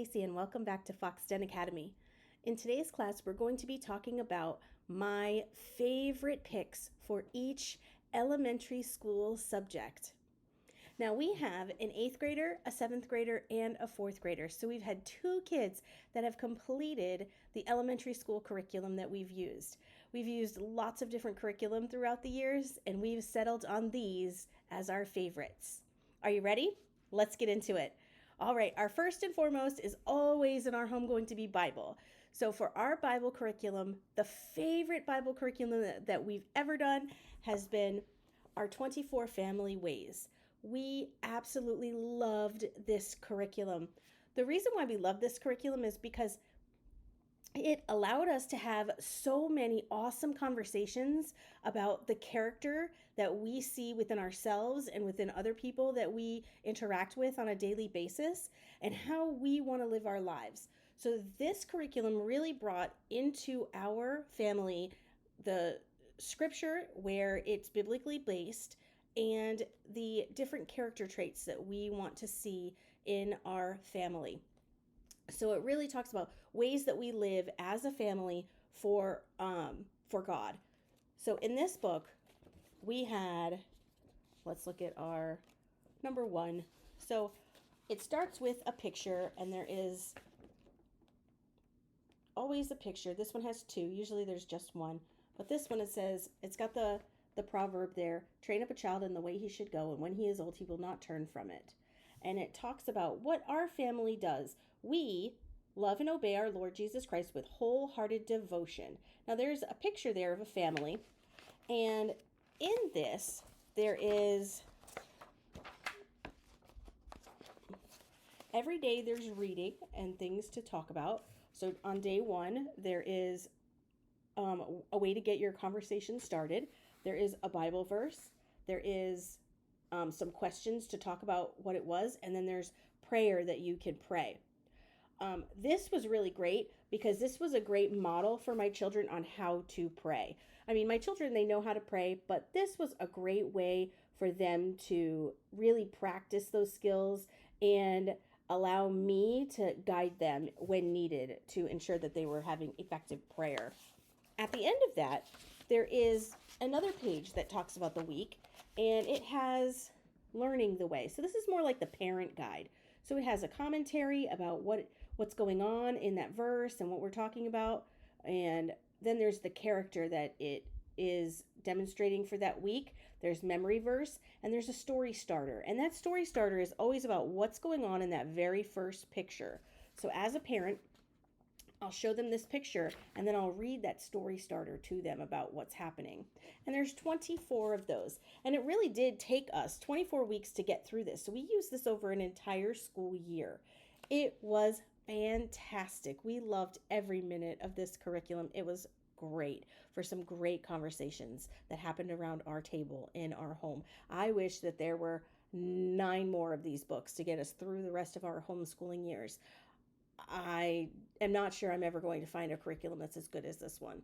Stacy and welcome back to Fox Den Academy. In today's class, we're going to be talking about my favorite picks for each elementary school subject. Now we have an 8th grader, a 7th grader, and a 4th grader. So we've had 2 kids that have completed the elementary school curriculum that we've used. We've used lots of different curriculum throughout the years, and we've settled on these as our favorites. Are you ready? Let's get into it. All right, our first and foremost is always in our home going to be Bible. So for our Bible curriculum, the favorite Bible curriculum that we've ever done has been our 24 Family Ways. We absolutely loved this curriculum. The reason why we love this curriculum is because it allowed us to have so many awesome conversations about the character that we see within ourselves and within other people that we interact with on a daily basis and how we want to live our lives. So this curriculum really brought into our family the scripture where it's biblically based and the different character traits that we want to see in our family. So it really talks about ways that we live as a family for God. So in this book, we had, let's look at our number 1. So it starts with a picture, and there is always a picture. This one has 2. Usually there's just one. But this one, it's got the proverb there, train up a child in the way he should go, and when he is old, he will not turn from it. And it talks about what our family does. We love and obey our Lord Jesus Christ with wholehearted devotion. Now there's a picture there of a family, and in this there is every day there's reading and things to talk about. So on day 1 there is a way to get your conversation started. There is a Bible verse. There is some questions to talk about what it was, and then there's prayer that you can pray. This was really great because this was a great model for my children on how to pray. I mean, my children, they know how to pray, but this was a great way for them to really practice those skills and allow me to guide them when needed to ensure that they were having effective prayer. At the end of that, there is another page that talks about the week, and it has learning the way. So this is more like the parent guide. So it has a commentary about what's going on in that verse and what we're talking about. And then there's the character that it is demonstrating for that week. There's memory verse, and there's a story starter. And that story starter is always about what's going on in that very first picture. So as a parent, I'll show them this picture, and then I'll read that story starter to them about what's happening. And there's 24 of those. And it really did take us 24 weeks to get through this. So we used this over an entire school year. It was fantastic. We loved every minute of this curriculum. It was great for some great conversations that happened around our table in our home. I wish that there were 9 more of these books to get us through the rest of our homeschooling years. I am not sure I'm ever going to find a curriculum that's as good as this one.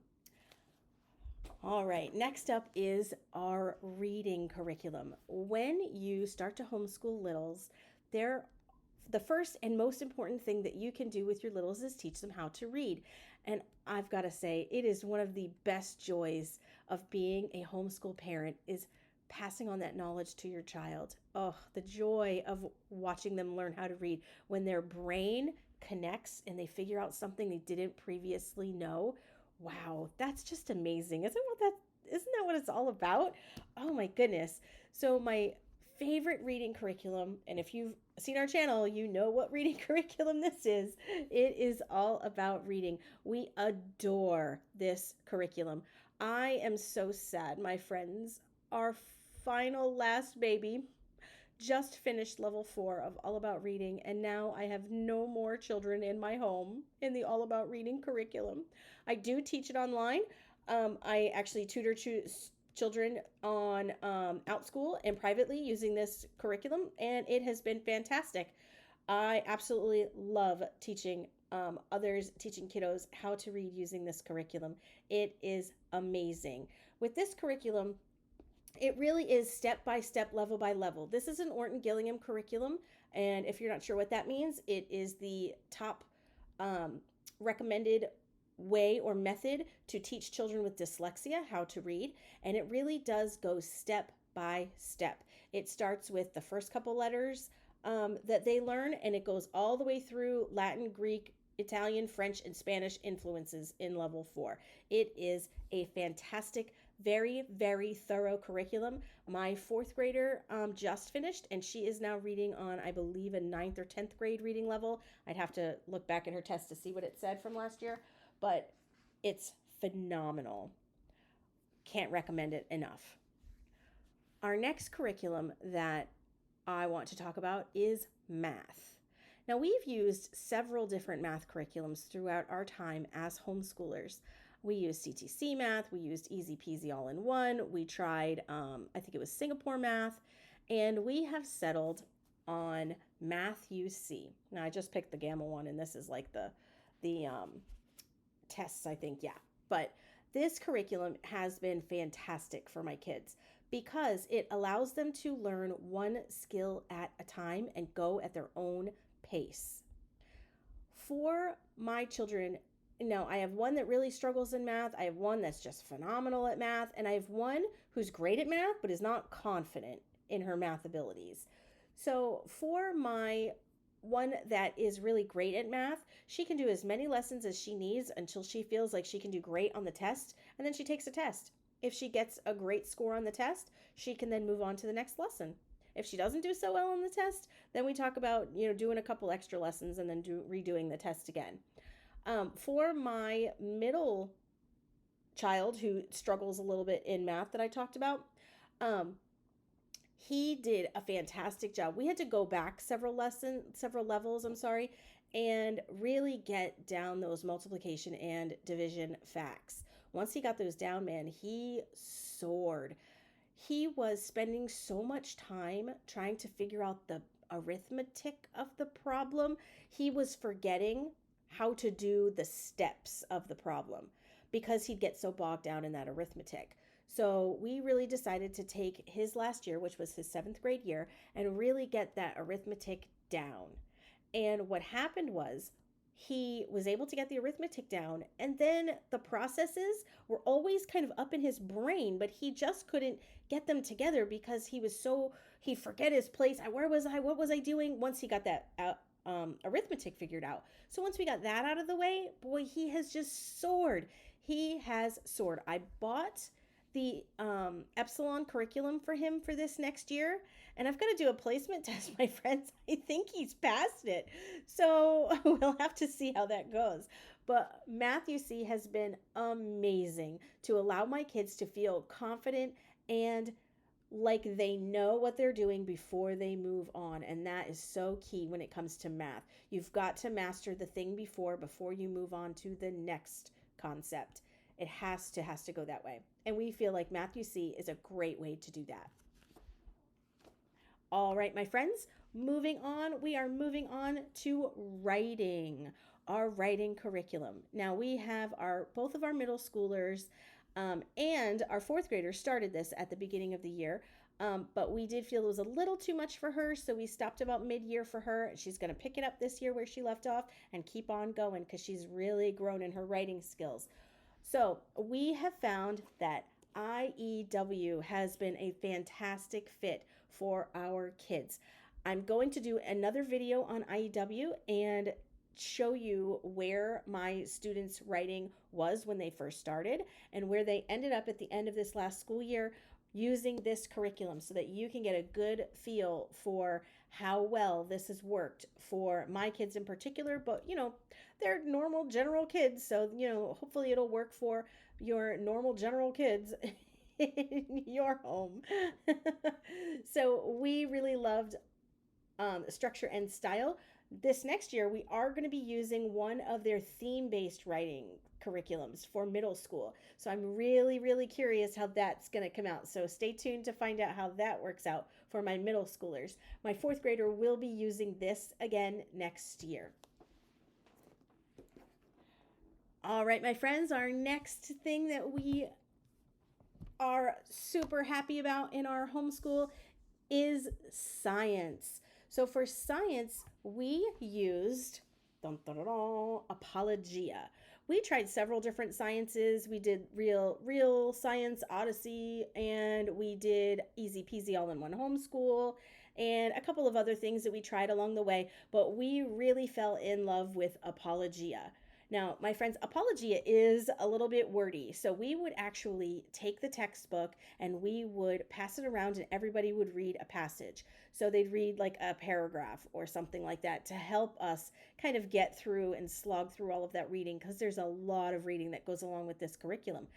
All right, next up is our reading curriculum. When you start to homeschool littles, the first and most important thing that you can do with your littles is teach them how to read. And I've got to say, it is one of the best joys of being a homeschool parent is passing on that knowledge to your child. Oh, the joy of watching them learn how to read when their brain connects and they figure out something they didn't previously know. Wow, that's just amazing. Isn't that what it's all about? Oh my goodness. So my favorite reading curriculum, and if you've seen our channel, you know what reading curriculum this is. It is all about reading. We adore this curriculum. I am so sad, my friends. Our final last baby just finished level 4 of All About Reading, and now I have no more children in my home in the All About Reading curriculum. I do teach it online. I actually tutor children on OutSchool and privately using this curriculum, and it has been fantastic. I absolutely love teaching teaching kiddos how to read using this curriculum. It is amazing. With this curriculum, it really is step by step, level by level. This is an Orton Gillingham curriculum, and if you're not sure what that means, it is the top recommended way or method to teach children with dyslexia how to read, and it really does go step by step. It starts with the first couple letters that they learn, and it goes all the way through Latin, Greek, Italian, French, and Spanish influences in level 4. It is a fantastic, very, very thorough curriculum. My fourth grader just finished, and she is now reading on, I believe, a 9th or 10th grade reading level. I'd have to look back at her test to see what it said from last year, but it's phenomenal. Can't recommend it enough. Our next curriculum that I want to talk about is math. Now, we've used several different math curriculums throughout our time as homeschoolers. We used CTC math, we used Easy Peasy All-in-One, we tried, I think it was Singapore math, and we have settled on Math UC. Now, I just picked the Gamma one, and this is like the tests, I think, yeah. But this curriculum has been fantastic for my kids because it allows them to learn one skill at a time and go at their own pace. For my children, I have one that really struggles in math. I have one that's just phenomenal at math. And I have one who's great at math, but is not confident in her math abilities. So for my one that is really great at math, she can do as many lessons as she needs until she feels like she can do great on the test. And then she takes a test. If she gets a great score on the test, she can then move on to the next lesson. If she doesn't do so well on the test, then we talk about, doing a couple extra lessons and then redoing the test again. For my middle child who struggles a little bit in math that I talked about, he did a fantastic job. We had to go back several levels, and really get down those multiplication and division facts. Once he got those down, man, he soared. He was spending so much time trying to figure out the arithmetic of the problem. He was forgetting how to do the steps of the problem because he'd get so bogged down in that arithmetic. So we really decided to take his last year, which was his 7th grade year, and really get that arithmetic down. And what happened was he was able to get the arithmetic down, and then the processes were always kind of up in his brain, but he just couldn't get them together because he'd forget his place. Where was I? What was I doing? Once he got that arithmetic figured out. So once we got that out of the way, boy, he has just soared. He has soared. I bought the Epsilon curriculum for him for this next year, and I've got to do a placement test, my friends. I think he's passed it, so we'll have to see how that goes. But Math UC has been amazing to allow my kids to feel confident and like they know what they're doing before they move on, and that is so key when it comes to math. You've got to master the thing before you move on to the next concept. It has to go that way. And we feel like Math UC is a great way to do that. All right, my friends, moving on. We are moving on to writing, our writing curriculum. Now we have both of our middle schoolers and our 4th graders started this at the beginning of the year. But we did feel it was a little too much for her, so we stopped about mid-year for her. She's going to pick it up this year where she left off and keep on going because she's really grown in her writing skills. So we have found that IEW has been a fantastic fit for our kids. I'm going to do another video on IEW and show you where my students' writing was when they first started and where they ended up at the end of this last school year using this curriculum so that you can get a good feel for how well this has worked for my kids in particular, but they're normal general kids, so hopefully it'll work for your normal general kids in your home. So we really loved structure and style. This next year we are going to be using one of their theme-based writing curriculums for middle school. So I'm really, really curious how that's going to come out. So stay tuned to find out how that works out for my middle schoolers. My 4th grader will be using this again next year. All right, my friends, our next thing that we are super happy about in our homeschool is science. So for science, we used dun, dun, dun, dun, Apologia. We tried several different sciences. We did real science Odyssey, and we did easy peasy all in one homeschool, and a couple of other things that we tried along the way, but we really fell in love with Apologia. Now, my friends, Apologia is a little bit wordy. So we would actually take the textbook and we would pass it around and everybody would read a passage. So they'd read like a paragraph or something like that to help us kind of get through and slog through all of that reading, because there's a lot of reading that goes along with this curriculum.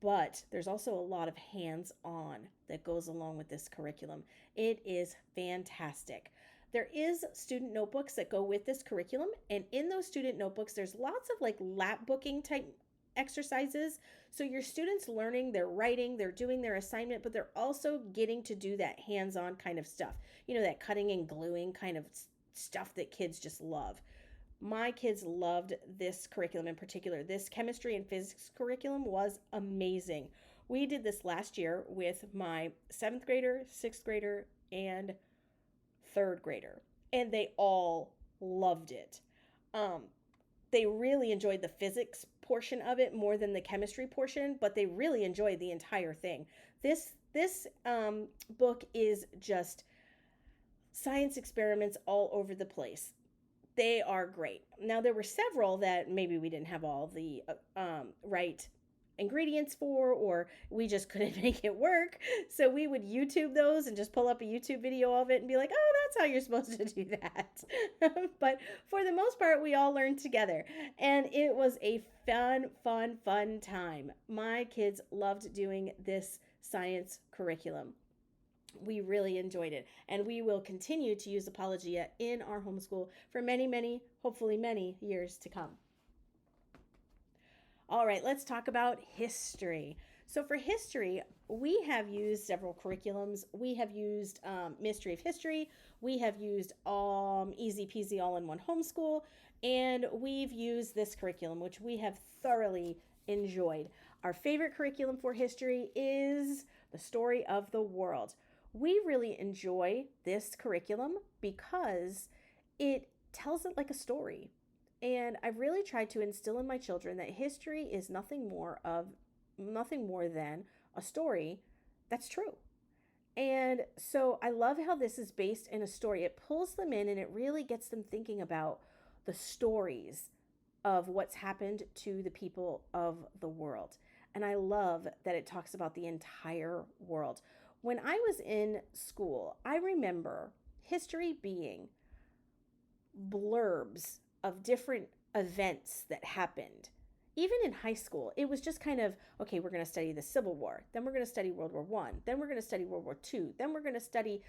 But there's also a lot of hands on that goes along with this curriculum. It is fantastic. There is student notebooks that go with this curriculum, and in those student notebooks there's lots of like lap booking type exercises. So your students learning, they're writing, they're doing their assignment, but they're also getting to do that hands-on kind of stuff. You know, that cutting and gluing kind of stuff that kids just love. My kids loved this curriculum in particular. This chemistry and physics curriculum was amazing. We did this last year with my 7th grader, 6th grader, and 3rd grader, and they all loved it. They really enjoyed the physics portion of it more than the chemistry portion, but they really enjoyed the entire thing. This book is just science experiments all over the place. They are great. Now, there were several that maybe we didn't have all the right ingredients for, or we just couldn't make it work. So we would YouTube those and just pull up a YouTube video of it and be like, oh, that's how you're supposed to do that. But for the most part, we all learned together. And it was a fun time. My kids loved doing this science curriculum. We really enjoyed it. And we will continue to use Apologia in our homeschool for many, hopefully many years to come. All right, let's talk about history. So for history, we have used several curriculums. We have used Mystery of History. We have used Easy Peasy All-in-One Homeschool. And we've used this curriculum, which we have thoroughly enjoyed. Our favorite curriculum for history is The Story of the World. We really enjoy this curriculum because it tells it like a story. And I've really tried to instill in my children that history is nothing more than a story that's true. And so I love how this is based in a story. It pulls them in and it really gets them thinking about the stories of what's happened to the people of the world. And I love that it talks about the entire world. When I was in school, I remember history being blurbs of different events that happened. Even in high school, it was just kind of, okay, we're going to study the Civil War, then we're going to study World War I, then we're going to study World War II, then we're going to study,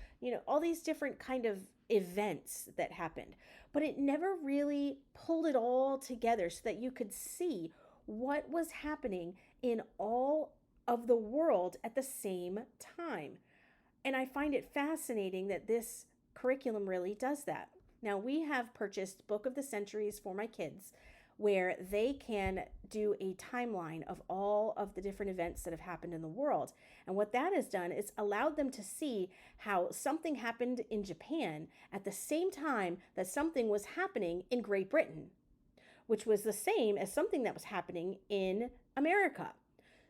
all these different kind of events that happened. But it never really pulled it all together so that you could see what was happening in all of the world at the same time. And I find it fascinating that this curriculum really does that. Now, we have purchased Book of the Centuries for my kids, where they can do a timeline of all of the different events that have happened in the world. And what that has done is allowed them to see how something happened in Japan at the same time that something was happening in Great Britain, which was the same as something that was happening in America.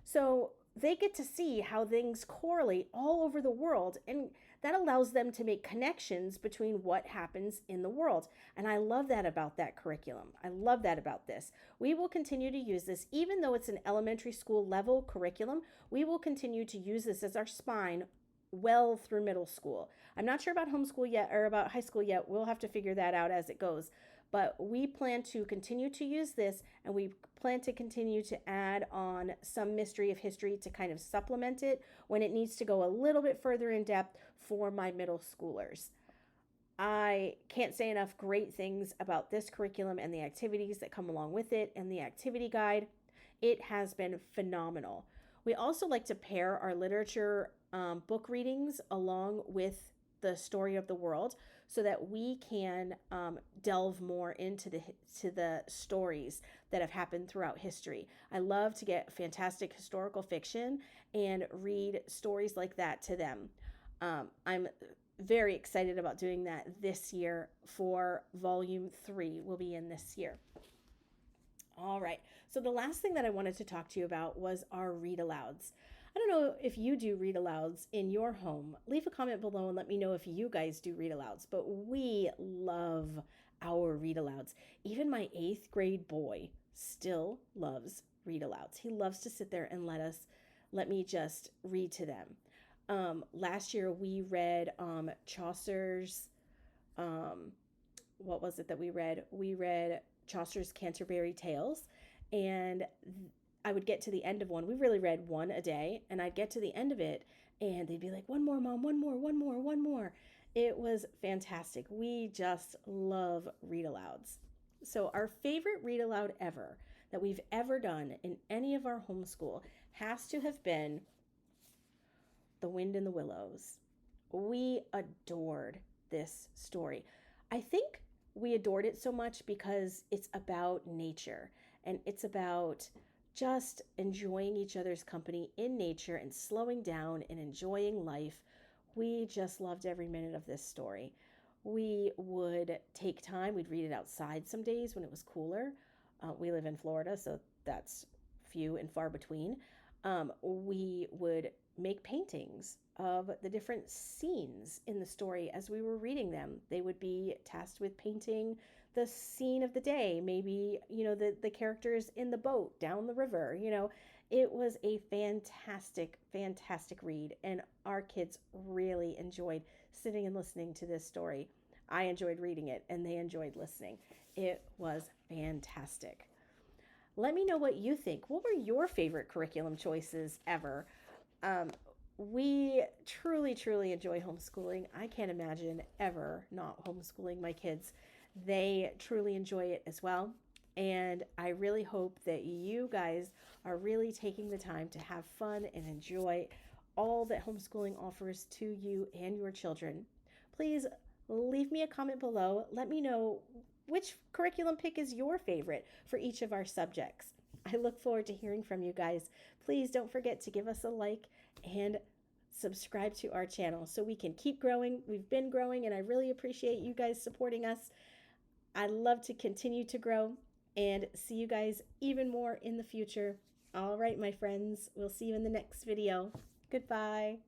So they get to see how things correlate all over the world, and that allows them to make connections between what happens in the world. And I love that about that curriculum. I love that about this. We will continue to use this, even though it's an elementary school level curriculum. We will continue to use this as our spine well through middle school. I'm not sure about homeschool yet, or about high school yet. We'll have to figure that out as it goes. But we plan to continue to use this, and we plan to continue to add on some Mystery of History to kind of supplement it when it needs to go a little bit further in depth for my middle schoolers. I can't say enough great things about this curriculum and the activities that come along with it and the activity guide. It has been phenomenal. We also like to pair our literature book readings along with the story of the world so that we can delve more into the stories that have happened throughout history. I love to get fantastic historical fiction and read stories like that to them. I'm very excited about doing that this year for volume 3 will be in this year. All right. So the last thing that I wanted to talk to you about was our read-alouds. I don't know if you do read-alouds in your home. Leave a comment below and let me know if you guys do read-alouds. But we love our read-alouds. Even my 8th grade boy still loves read-alouds. He loves to sit there and let me just read to them. Last year we read Chaucer's, what was it that we read? We read Chaucer's Canterbury Tales, and I would get to the end of one. We really read one a day, and I'd get to the end of it, and they'd be like, one more, Mom, one more, one more, one more. It was fantastic. We just love read-alouds. So our favorite read-aloud ever that we've ever done in any of our homeschool has to have been The Wind in the Willows. We adored this story. I think we adored it so much because it's about nature, and it's about just enjoying each other's company in nature and slowing down and enjoying life. We just loved every minute of this story. We would take time. We'd read it outside some days when it was cooler. We live in Florida, so that's few and far between. We would make paintings of the different scenes in the story as we were reading them. They would be tasked with painting the scene of the day, maybe, the characters in the boat down the river. It was a fantastic, fantastic read, and our kids really enjoyed sitting and listening to this story. I enjoyed reading it, and they enjoyed listening. It was fantastic. Let me know what you think. What were your favorite curriculum choices ever? We truly, truly enjoy homeschooling. I can't imagine ever not homeschooling my kids. They truly enjoy it as well. And I really hope that you guys are really taking the time to have fun and enjoy all that homeschooling offers to you and your children. Please leave me a comment below. Let me know which curriculum pick is your favorite for each of our subjects. I look forward to hearing from you guys. Please don't forget to give us a like and subscribe to our channel so we can keep growing. We've been growing, and I really appreciate you guys supporting us. I'd love to continue to grow and see you guys even more in the future. All right, my friends, we'll see you in the next video. Goodbye.